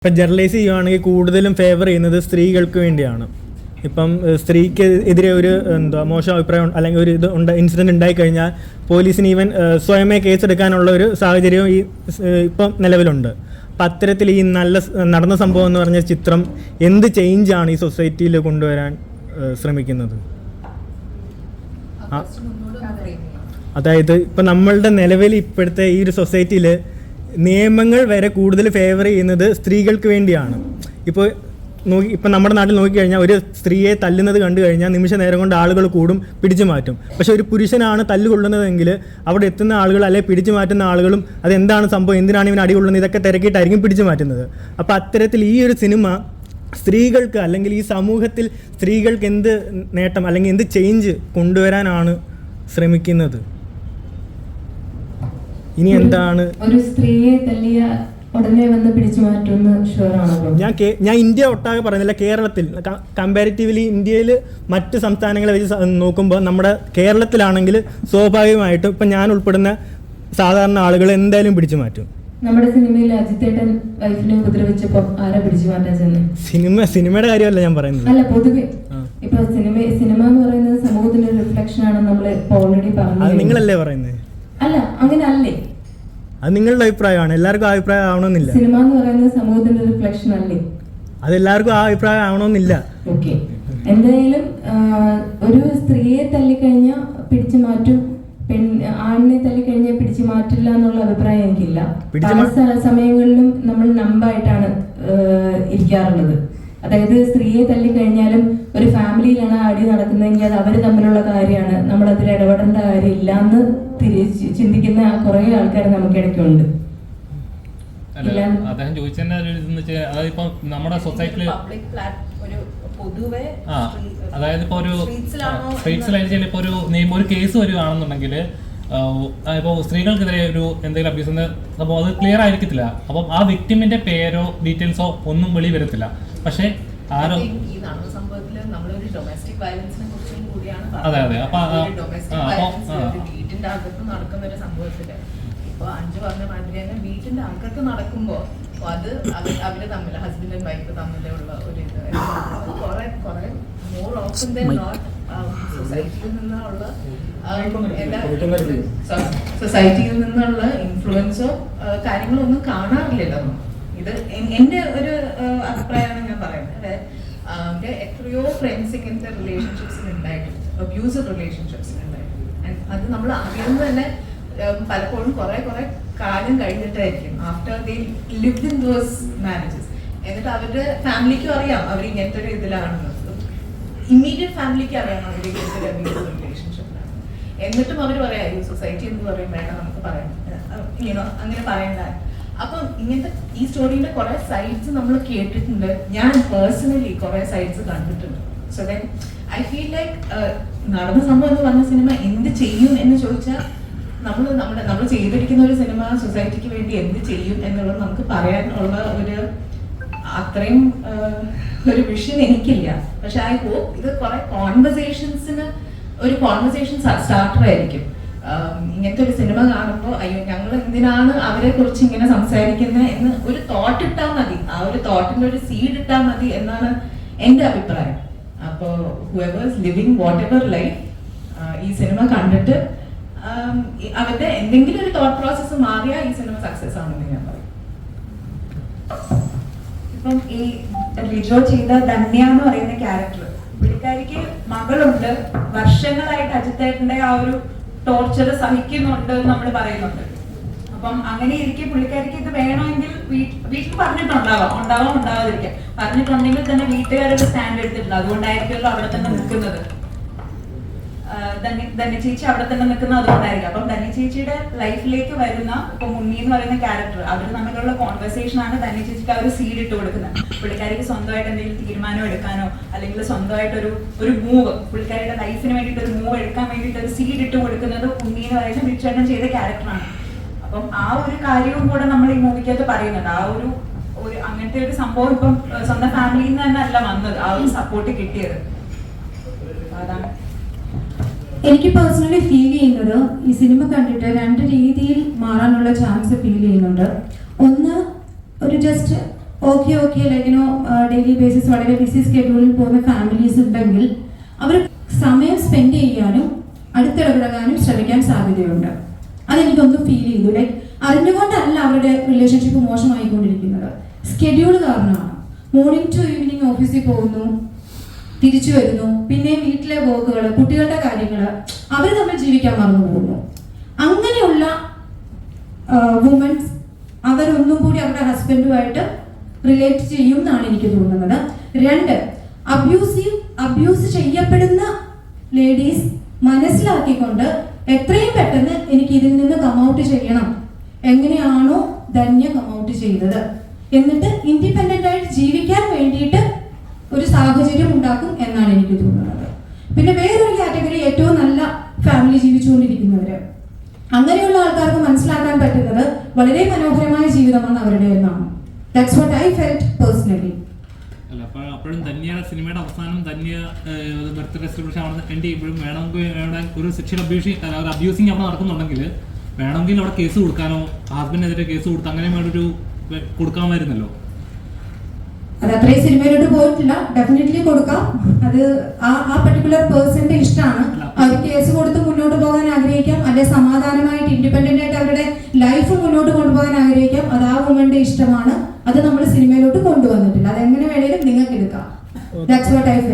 ഇപ്പം ജനറലൈസ് ചെയ്യുവാണെങ്കിൽ കൂടുതലും ഫേവർ ചെയ്യുന്നത് സ്ത്രീകൾക്ക് വേണ്ടിയാണ്. ഇപ്പം സ്ത്രീക്ക് എതിരെ ഒരു മോശം അഭിപ്രായം അല്ലെങ്കിൽ ഒരു ഇൻസിഡൻറ്റ് ഉണ്ടായിക്കഴിഞ്ഞാൽ പോലീസിന് ഈവൻ സ്വയമേ കേസെടുക്കാനുള്ള ഒരു സാഹചര്യവും ഇപ്പം നിലവിലുണ്ട്. അപ്പം അത്തരത്തിൽ ഈ നടന്ന സംഭവം എന്ന് പറഞ്ഞ ചിത്രം എന്ത് ചേഞ്ചാണ് ഈ സൊസൈറ്റിയിൽ കൊണ്ടുവരാൻ ശ്രമിക്കുന്നത്? അതായത് ഇപ്പം നമ്മളുടെ നിലവിൽ ഇപ്പോഴത്തെ ഈ ഒരു സൊസൈറ്റിയിൽ നിയമങ്ങൾ വരെ കൂടുതൽ ഫേവർ ചെയ്യുന്നത് സ്ത്രീകൾക്ക് വേണ്ടിയാണ്. ഇപ്പം നമ്മുടെ നാട്ടിൽ നോക്കിക്കഴിഞ്ഞാൽ ഒരു സ്ത്രീയെ തല്ലുന്നത് കണ്ടു കഴിഞ്ഞാൽ നിമിഷ നേരം കൊണ്ട് ആളുകൾ കൂടും, പിടിച്ചു മാറ്റും. പക്ഷേ ഒരു പുരുഷനാണ് തല്ലുകൊള്ളുന്നതെങ്കിൽ അവിടെ എത്തുന്ന ആളുകൾ അല്ലെങ്കിൽ പിടിച്ചു മാറ്റുന്ന ആളുകളും അതെന്താണ് സംഭവം, എന്തിനാണ് ഇവൻ അടികൊള്ളുന്നത്, ഇതൊക്കെ തിരക്കിയിട്ടായിരിക്കും പിടിച്ചു മാറ്റുന്നത്. അപ്പോൾ അത്തരത്തിൽ ഈ ഒരു സിനിമ സ്ത്രീകൾക്ക് അല്ലെങ്കിൽ ഈ സമൂഹത്തിൽ സ്ത്രീകൾക്ക് എന്ത് നേട്ടം അല്ലെങ്കിൽ എന്ത് ചേഞ്ച് കൊണ്ടുവരാനാണ് ശ്രമിക്കുന്നത്? ഇനി എന്താണ് ഒരു സ്ത്രീയെ തല്ലിയ ഉടനെ വന്ന് പിടിച്ചു മാറ്റുമെന്ന് ഷുവറാണോ? ഞാൻ ഇന്ത്യ ഒട്ടാകെ പറയുന്നില്ല, കേരളത്തിൽ കമ്പാരിറ്റീവ്ലി ഇന്ത്യയിൽ മറ്റ് സംസ്ഥാനങ്ങളെ വെച്ച് നോക്കുമ്പോൾ നമ്മുടെ കേരളത്തിലാണെങ്കിൽ സ്വാഭാവികമായിട്ടും ഇപ്പം ഞാൻ ഉൾപ്പെടുന്ന സാധാരണ ആളുകൾ എന്തായാലും പിടിച്ചു മാറ്റും. നമ്മുടെ സിനിമയിൽ അജിത്തേട്ടൻ വൈഫിനെ ഉപദ്രവിച്ചപ്പോൾ ആരാ പിടിച്ചു മാറ്റാൻ ചെന്നത്? സിനിമയുടെ കാര്യമല്ല ഞാൻ പറയുന്നത്. അല്ല, പൊതുവെ ഇപ്പൊ സിനിമ എന്ന് പറയുന്നത് സമൂഹത്തിന്റെ ഒരു റിഫ്ലക്ഷൻ ആണ്. നമ്മൾ ഓൾറെഡി പറഞ്ഞു. നിങ്ങളല്ലേ പറയുന്നത്? അല്ല, അങ്ങനെ അല്ലേ? അത് നിങ്ങളുടെ അഭിപ്രായമാണ്, എല്ലാവർക്കും ആ അഭിപ്രായം ആവണമെന്നില്ല. സിനിമ എന്ന് പറയുന്നത് സമൂഹത്തിന്റെ റിഫ്ലക്ഷൻ അല്ലേ? അത് എല്ലാവർക്കും ആ അഭിപ്രായം ആവണമെന്നില്ല. ഓക്കെ, എന്തായാലും ഒരു സ്ത്രീയെ തല്ലിക്കഴിഞ്ഞാൽ പിടിച്ചു മാറ്റും, ആണിനെ തല്ലിക്കഴിഞ്ഞാൽ പിടിച്ചു മാറ്റില്ല എന്നുള്ള അഭിപ്രായം എനിക്കില്ല. പല സമയങ്ങളിലും നമ്മൾ നമ്പായിട്ടാണ് ഇരിക്കാറുള്ളത്. അതായത് സ്ത്രീയെ തല്ലിക്കഴിഞ്ഞാലും ഒരു ഫാമിലിയിലാണ് അടി നടക്കുന്നതെങ്കിൽ അത് അവർ തമ്മിലുള്ള കാര്യമാണ്, നമ്മൾ അതിൽ ഇടപെടേണ്ട കാര്യമില്ല എന്ന് ചിന്തിക്കുന്ന കുറെ ആൾക്കാർ നമുക്കിടയ്ക്കുണ്ട്. അദ്ദേഹം ചോദിച്ചതിന്റെ നമ്മുടെ സൊസൈറ്റിയിൽ അതായത് ഇപ്പൊ ഒരു സ്ട്രീറ്റ്സിലായിരിക്കും ഇപ്പൊ ഒരു കേസ് വരികയാണെന്നുണ്ടെങ്കിൽ ഇപ്പോൾ സ്ത്രീകൾക്കെതിരെ ഒരു എന്തെങ്കിലും അബ്യൂസിന്റെ സംഭവം അത് ക്ലിയർ ആയിരിക്കത്തില്ല. അപ്പം ആ വിക്ടിമിന്റെ പേരോ ഡീറ്റെയിൽസോ ഒന്നും വെളി വരത്തില്ല. പക്ഷെ ആരോ അതെ അതെ വീട്ടിന്റെ അകത്ത് നടക്കുന്ന ഒരു സംഭവത്തില് ഇപ്പൊ അഞ്ചു പറഞ്ഞ മാതിരി തന്നെ വീട്ടിന്റെ അകത്ത് നടക്കുമ്പോ അത് അവര് തമ്മിൽ ഹസ്ബൻഡ് ആൻഡ് വൈഫ് തമ്മിലുള്ള ഒരു ഇത് കുറെ മോർ ഓഫൻ ദാൻ നോട്ട് സൊസൈറ്റിയിൽ നിന്നുള്ള ഇൻഫ്ലുവൻസോ കാര്യങ്ങളൊന്നും കാണാറില്ലല്ലോ. ഇത് എന്റെ ഒരു അഭിപ്രായമാണ് ഞാൻ പറയുന്നത്. എത്രയോ ഫ്രണ്ട്സ് ഇങ്ങനത്തെ റിലേഷൻഷിപ്സിന് ഉണ്ടായിട്ടുണ്ട്, അബ്യൂസീവ് റിലേഷൻഷിപ്സിന് ഉണ്ടായിട്ടുണ്ട്. അത് നമ്മൾ അറിയുന്നത് തന്നെ പലപ്പോഴും കുറെ കാലം കഴിഞ്ഞിട്ടായിരിക്കും, after they lived in those marriages. എന്നിട്ട് അവരുടെ ഫാമിലിക്കും അറിയാം അവർ ഇങ്ങനത്തെ ഒരു ഇതിലാണെന്ന്, ഇമ്മീഡിയറ്റ് ഫാമിലിക്ക് അറിയാം അവർ ഇങ്ങനത്തെ ഒരു അബ്യൂസീവ് റിലേഷൻഷിപ്പിലാണ്. എന്നിട്ടും അവർ പറയാം ഈ സൊസൈറ്റി എന്ന് പറയും വേണ്ട നമുക്ക് പറയാം, അങ്ങനെ പറയണ്ട. അപ്പം ഇങ്ങനത്തെ ഈ സ്റ്റോറിയുടെ കുറെ സൈഡ്സ് നമ്മൾ കേട്ടിട്ടുണ്ട്. ഞാൻ പേഴ്സണലി കുറെ സൈഡ്സ് കണ്ടിട്ടുണ്ട്. So then I feel like നടന്ന സംഭവം എന്ന് പറഞ്ഞ സിനിമ എന്ത് ചെയ്യും എന്ന് ചോദിച്ചാൽ നമ്മൾ ചെയ്തിരിക്കുന്ന ഒരു സിനിമ സൊസൈറ്റിക്ക് വേണ്ടി എന്ത് ചെയ്യും എന്നുള്ളത് നമുക്ക് പറയാനുള്ള ഒരു അത്രയും ഒരു വിഷൻ എനിക്കില്ല. പക്ഷെ ഐ ഹോപ്പ് ഇത് കുറെ കോൺവെർസേഷൻ സ്റ്റാർട്ടർ ആയിരിക്കും. ഇങ്ങനത്തെ ഒരു സിനിമ കാണുമ്പോൾ അയ്യോ ഞങ്ങൾ എന്തിനാണ് അവരെ കുറിച്ച് ഇങ്ങനെ സംസാരിക്കുന്നത് എന്ന് ഒരു തോട്ട് ഇട്ടാൽ മതി, ആ ഒരു തോട്ടിന്റെ ഒരു സീഡ് ഇട്ടാൽ മതി എന്നാണ് എന്റെ അഭിപ്രായം. അപ്പോൾ ഹുഎവേഴ്സ് ലിവിങ് വാട്ട് എവർ ലൈഫ് ഈ സിനിമ കണ്ടിട്ട് അവരുടെ എന്തെങ്കിലും ഒരു തോട്ട് പ്രോസസ്സ് മാറിയാൽ ഈ സിനിമ സക്സസ് ആണെന്ന് ഞാൻ പറയും. ഇപ്പം ഈ ലിജോ ചെയ്ത ധന്യ എന്ന് പറയുന്ന ക്യാരക്ടർ, പുള്ളിക്കാരിക്ക് മകളുണ്ട്, വർഷങ്ങളായിട്ട് അജിത്തേട്ടന്റെ ആ ഒരു ടോർച്ചർ സഹിക്കുന്നുണ്ട് നമ്മൾ പറയുന്നുണ്ട്. അപ്പം അങ്ങനെ ഇരിക്കെ പുള്ളിക്കാരിക്ക് ഇത് വേണമെങ്കിൽ വീട്ടിൽ ഉണ്ടാവാതിരിക്കാം, പറഞ്ഞിട്ടുണ്ടെങ്കിൽ തന്നെ വീട്ടുകാരുടെ സ്റ്റാൻഡ് എടുത്തിട്ടുണ്ട്. അതുകൊണ്ടായിരിക്കുമല്ലോ അവിടെ തന്നെ നിൽക്കുന്നത്, ധന്യ ചേച്ചി അവിടെ തന്നെ നിൽക്കുന്നത് അതുകൊണ്ടായിരിക്കും. അപ്പം ധന്യ ചേച്ചിയുടെ ലൈഫിലേക്ക് വരുന്ന ഇപ്പൊ മുന്നി എന്ന് പറയുന്ന ക്യാരക്ടർ, അവർ തമ്മിലുള്ള കോൺവെർസേഷൻ ആണ് ധന്യ ചേച്ചിക്ക് ആ ഒരു സീഡ് ഇട്ട് കൊടുക്കുന്നത്. പുള്ളിക്കാരിക്ക് സ്വന്തമായിട്ട് എന്തെങ്കിലും തീരുമാനം എടുക്കാനോ അല്ലെങ്കിൽ സ്വന്തമായിട്ടൊരു മൂവ്, പുള്ളിക്കാരിയുടെ ലൈഫിന് വേണ്ടിയിട്ട് ഒരു മൂവ് എടുക്കാൻ വേണ്ടിയിട്ട് ഒരു സീഡ് ഇട്ട് കൊടുക്കുന്നത് മുന്നി എന്ന് പറയുന്ന ബിച്ചേട്ടൻ ചെയ്ത ക്യാരക്ടറാണ്. അപ്പം ആ ഒരു കാര്യവും കൂടെ നമ്മൾ ഈ മൂവിക്കകത്ത് പറയുന്നുണ്ട്. ആ ഒരു അങ്ങനത്തെ ഒരു സംഭവം ഇപ്പം സ്വന്തം ഫാമിലിയിൽ നിന്ന് തന്നെ അല്ല വന്നത്, ആ ഒരു സപ്പോർട്ട് കിട്ടിയത്. അതാണ് എനിക്ക് പേഴ്സണലി ഫീൽ ചെയ്യുന്നത്. ഈ സിനിമ കണ്ടിട്ട് രണ്ട് രീതിയിൽ മാറാനുള്ള ചാൻസ് ഫീൽ ചെയ്യുന്നുണ്ട്. ഒന്ന്, ഒരു ജസ്റ്റ് ഓക്കെ ലൈക്കിനോ ഡെയിലി ബേസിസ് വളരെ ബിസി സ്കെഡ്യൂളിൽ പോകുന്ന ഫാമിലീസ് ഉണ്ടെങ്കിൽ അവർ സമയം സ്പെൻഡ് ചെയ്യാനും അടുത്തിടപഴകാനും ശ്രമിക്കാൻ സാധ്യതയുണ്ട്. അതെനിക്കൊന്ന് ഫീൽ ചെയ്തു. ലൈക്ക് അറിഞ്ഞുകൊണ്ടല്ല അവരുടെ റിലേഷൻഷിപ്പ് മോശമായിക്കൊണ്ടിരിക്കുന്നത്, സ്കെഡ്യൂൾ കാരണമാണ്. മോർണിംഗ് ടു ഈവനിങ് ഓഫീസിൽ പോകുന്നു, തിരിച്ചു വരുന്നു, പിന്നെ വീട്ടിലെ വർക്കുകൾ, കുട്ടികളുടെ കാര്യങ്ങൾ, അവർ തമ്മിൽ ജീവിക്കാൻ മറന്നു പോകുന്നു. അങ്ങനെയുള്ള വുമൻസ് അവരൊന്നും കൂടി അവരുടെ ഹസ്ബൻഡുമായിട്ട് റിലേറ്റ് ചെയ്യും എന്നാണ് എനിക്ക് തോന്നുന്നത്. 2, അബ്യൂസ് ചെയ്യപ്പെടുന്ന ലേഡീസ് മനസ്സിലാക്കിക്കൊണ്ട് എത്രയും പെട്ടെന്ന് എനിക്ക് ഇതിൽ നിന്ന് കമൗട്ട് ചെയ്യണം, എങ്ങനെയാണോ ധന്യ കമൗട്ട് ചെയ്തത്, എന്നിട്ട് ഇൻഡിപെൻഡന്റ് ആയിട്ട് ജീവിക്കാൻ വേണ്ടിയിട്ട് ഒരു സാഹചര്യം ഉണ്ടാക്കും എന്നാണ് എനിക്ക് തോന്നുന്നത്. പിന്നെ വേറൊരു കാറ്റഗറി ഏറ്റവും നല്ല ഫാമിലി ജീവിച്ചുകൊണ്ടിരിക്കുന്നവര്. അങ്ങനെയുള്ള ആൾക്കാർക്ക് മനസ്സിലാക്കാൻ പറ്റുന്നത് വളരെ മനോഹരമായ ജീവിതമാണ് അവരുടെ എന്നാണ്. That's what I felt personally. അല്ല, അപ്പോഴും ധന്യയുടെ സിനിമയുടെ അവസാനം ധന്യ ബർത്ത്ഡേ സെലിബ്രേഷൻ അവിടെ എൻഡ് ചെയ്യുമ്പോഴും വേണമെങ്കിൽ ഒരു സെക്ഷൽ അബ്യൂസിങ് അവിടെ നടക്കുന്നുണ്ടെങ്കിൽ വേണമെങ്കിൽ അവിടെ കേസ് കൊടുക്കാനോ ഹസ്ബൻഡിനെതിരെ കേസ് കൊടുത്ത് അങ്ങനെ വേണ്ടൊരു കൊടുക്കാമായിരുന്നല്ലോ. അത് അത്രയും സിനിമയിലോട്ട് പോയിട്ടില്ല. ഡെഫിനറ്റ്ലി കൊടുക്കാം. അത് ആ പർട്ടിക്കുലർ പേഴ്സന്റെ ഇഷ്ടമാണ്. അവർ കേസ് കൊടുത്ത് മുന്നോട്ട് പോകാൻ ആഗ്രഹിക്കാം, അല്ലെ സമാധാനമായിട്ട് ഇൻഡിപെൻഡന്റ് ആയിട്ട് അവരുടെ ലൈഫ് മുന്നോട്ട് കൊണ്ടുപോകാൻ ആഗ്രഹിക്കാം. അത് ആ വുമന്റെ ഇഷ്ടമാണ്. അത് നമ്മൾ സിനിമയിലോട്ട് കൊണ്ടുവന്നിട്ടില്ല. അതെങ്ങനെ വേണേലും നിങ്ങൾക്ക് എടുക്കാം. That's what I feel.